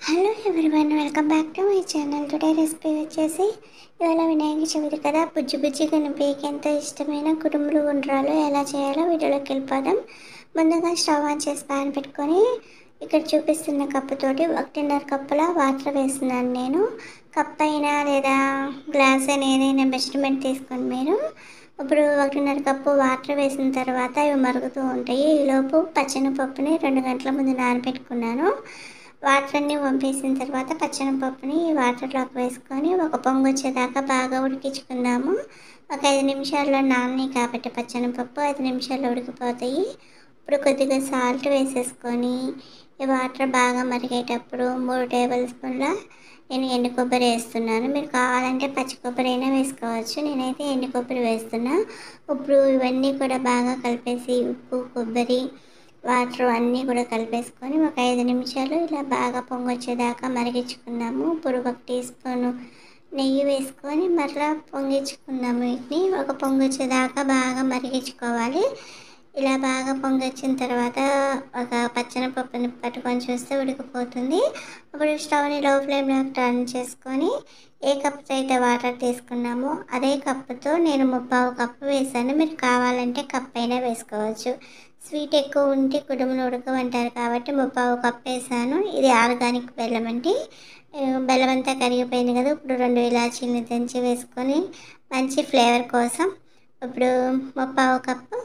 Hello everyone, welcome back to my channel. Today recipe వచ్చేసి ఇవాళ వినాయక చవితి కదా, బుజ్జి బుజ్జి గణపతికి ఎంతో ఇష్టమైన కుడుములు ఉండ్రాలు ఎలా చేయాలో వీడియోలోకి వెళ్ళిపోదాం. ముందుగా స్టవ్ ఆన్ చేసి ప్యాన్ పెట్టుకొని ఇక్కడ చూపిస్తున్న కప్పుతోటి 1.5 కప్పుల వాటర్ వేస్తున్నాను నేను. కప్ అయినా లేదా గ్లాస్ అయినా ఏదైనా మెజర్మెంట్ తీసుకొని మీరు ఇప్పుడు 1.5 కప్పు వాటర్ వేసిన తర్వాత ఇవి మరుగుతూ ఉంటాయి. ఈలోపు పచ్చెనపప్పుని 2 గంటల ముందు నానబెట్టుకున్నాను. వాటర్ అన్నీ వంపేసిన తర్వాత పచ్చెనపప్పుని వాటర్లోకి వేసుకొని ఒక పొంగు వచ్చేదాకా బాగా ఉడికించుకుందాము. ఒక 5 నిమిషాల్లో నాని కాబట్టి పచ్చెనపప్పు 5 నిమిషాల్లో ఉడికిపోతాయి. ఇప్పుడు కొద్దిగా సాల్ట్ వేసేసుకొని ఈ వాటర్ బాగా మరిగేటప్పుడు 3 టేబుల్ స్పూన్ల నేను ఎండు కొబ్బరి వేస్తున్నాను. మీరు కావాలంటే పచ్చి కొబ్బరి అయినా వేసుకోవచ్చు. నేనైతే ఎండు కొబ్బరి వేస్తున్నా. ఇప్పుడు ఇవన్నీ కూడా బాగా కలిపేసి ఉప్పు, కొబ్బరి, వాటర్ అన్నీ కూడా కలిపేసుకొని ఒక 5 నిమిషాలు ఇలా బాగా పొంగొచ్చేదాకా మరిగించుకుందాము. ఇప్పుడు 1 టీ స్పూను నెయ్యి వేసుకొని మరలా పొంగించుకుందాము. వీటిని ఒక పొంగొచ్చేదాకా బాగా మరిగించుకోవాలి. ఇలా బాగా పొంగొచ్చిన తర్వాత ఒక పచ్చెనపప్పుని పట్టుకొని చూస్తే ఉడికిపోతుంది. ఇప్పుడు స్టవ్ని లో ఫ్లేమ్లో టర్న్ చేసుకొని ఏ కప్పుతో అయితే వాటర్ తీసుకున్నామో అదే కప్పుతో నేను 3/4 కప్పు వేసాను. మీరు కావాలంటే కప్ అయినా వేసుకోవచ్చు. స్వీట్ ఎక్కువ ఉంటే కుడుములు ఉడకమంటారు కాబట్టి 3/4 కప్ వేసాను. ఇది ఆర్గానిక్ బెల్లం అండి. బెల్లం అంతా కరిగిపోయింది కదా. ఇప్పుడు 2 ఇలాచీలను దంచి వేసుకొని మంచి ఫ్లేవర్ కోసం ఇప్పుడు 3/4 కప్పు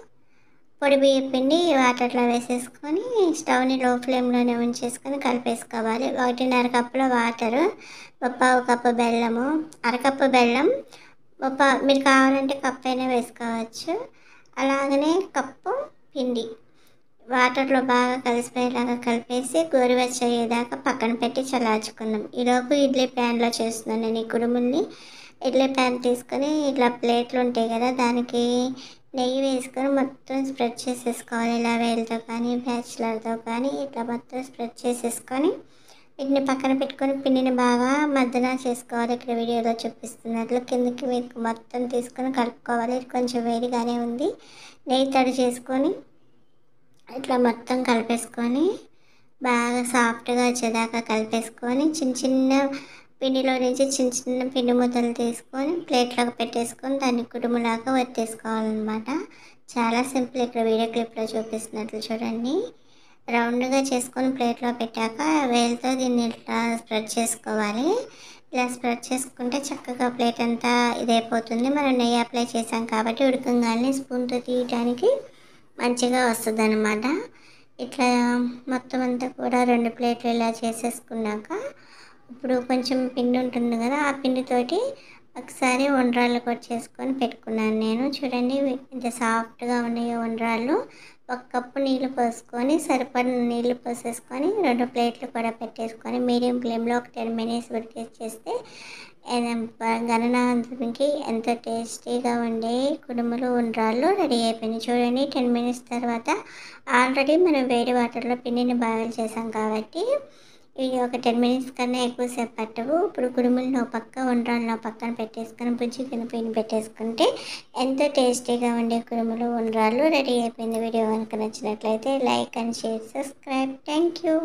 పొడి బియ్యం పిండి వాటర్లో వేసేసుకొని స్టవ్ని లో ఫ్లేమ్లోనే ఉంచేసుకొని కలిపేసుకోవాలి. 1.5 కప్పుల వాటరు, 3/4 కప్పు బెల్లము, అరకప్పు బెల్లం, మీరు కావాలంటే కప్పు అయినా వేసుకోవచ్చు. అలాగనే కప్పు పిండి వాటర్లో బాగా కలిసిపోయేలాగా కలిపేసి గోరువెచ్చ అయ్యేదాకా పక్కన పెట్టి చల్లార్చుకుందాం. ఈలోపు ఇడ్లీ ప్యాన్లో చేస్తున్నాను నేను ఈ కుడుముల్ని. ఇడ్లీ ప్యాన్ తీసుకొని ఇట్లా ప్లేట్లు ఉంటాయి కదా, దానికి నెయ్యి వేసుకొని మొత్తం స్ప్రెడ్ చేసేసుకోవాలి. ఇలా వేలతో కానీ బ్యాచులర్తో కానీ ఇట్లా మొత్తం స్ప్రెడ్ చేసేసుకొని వీటిని పక్కన పెట్టుకొని పిండిని బాగా మద్దన చేసుకోవాలి. ఇక్కడ వీడియోలో చూపిస్తున్నట్లు కిందకి మీకు మొత్తం తీసుకొని కలుపుకోవాలి. కొంచెం వేడిగానే ఉంది. నెయ్యి తడి చేసుకొని ఇట్లా మొత్తం కలిపేసుకొని బాగా సాఫ్ట్గా వచ్చేదాకా కలిపేసుకొని చిన్న చిన్న పిండిలో నుంచి చిన్న చిన్న పిండి ముద్దలు తీసుకొని ప్లేట్లోకి పెట్టేసుకొని దాన్ని కుడుములాగా వత్తేసుకోవాలన్నమాట. చాలా సింపుల్. ఇక్కడ వీడియో క్లిప్లో చూపిస్తున్నట్లు చూడండి. రౌండ్గా చేసుకొని ప్లేట్లో పెట్టాక వేలుతో దీన్ని ఇట్లా స్ప్రెడ్ చేసుకోవాలి. ఇలా స్ప్రెడ్ చేసుకుంటే చక్కగా ప్లేట్ అంతా ఇదైపోతుంది. మనం నెయ్యి అప్లై చేసాం కాబట్టి ఉడకంగానే స్పూన్తో తీయడానికి మంచిగా వస్తుంది అన్నమాట. ఇట్లా మొత్తం అంతా కూడా 2 ప్లేట్లు ఇలా చేసేసుకున్నాక ఇప్పుడు కొంచెం పిండి ఉంటుంది కదా, ఆ పిండితోటి ఒకసారి ఉండ్రాళ్ళు కూడా చేసుకొని పెట్టుకున్నాను నేను. చూడండి ఇంత సాఫ్ట్గా ఉన్నాయి ఉండ్రాళ్ళు. 1 కప్పు నీళ్ళు పోసుకొని సరిపడిన నీళ్ళు పోసేసుకొని 2 ప్లేట్లు కూడా పెట్టేసుకొని మీడియం ఫ్లేమ్లో ఒక 10 మినిట్స్ ఉడికిచ్చేస్తే గణనాథునికి ఎంతో టేస్టీగా ఉండే కుడుములు ఉండ్రాళ్ళు రెడీ అయిపోయినాయి. చూడండి 10 మినిట్స్ తర్వాత ఆల్రెడీ మనం వేడి వాటర్లో పిండిని బాయిల్ చేసాం కాబట్టి ఇవి ఒక 10 మినిట్స్ కన్నా ఎక్కువసేపు పట్టవు. ఇప్పుడు కుడుములను పక్క ఉండ్రాలను పక్కన పెట్టేసుకొని బుజ్జి గణపతిని పెట్టేసుకుంటే ఎంతో టేస్టీగా ఉండే కుడుములు ఉండ్రాళ్ళు రెడీ అయిపోయింది. వీడియో కనుక నచ్చినట్లయితే like and share, subscribe. Thank you.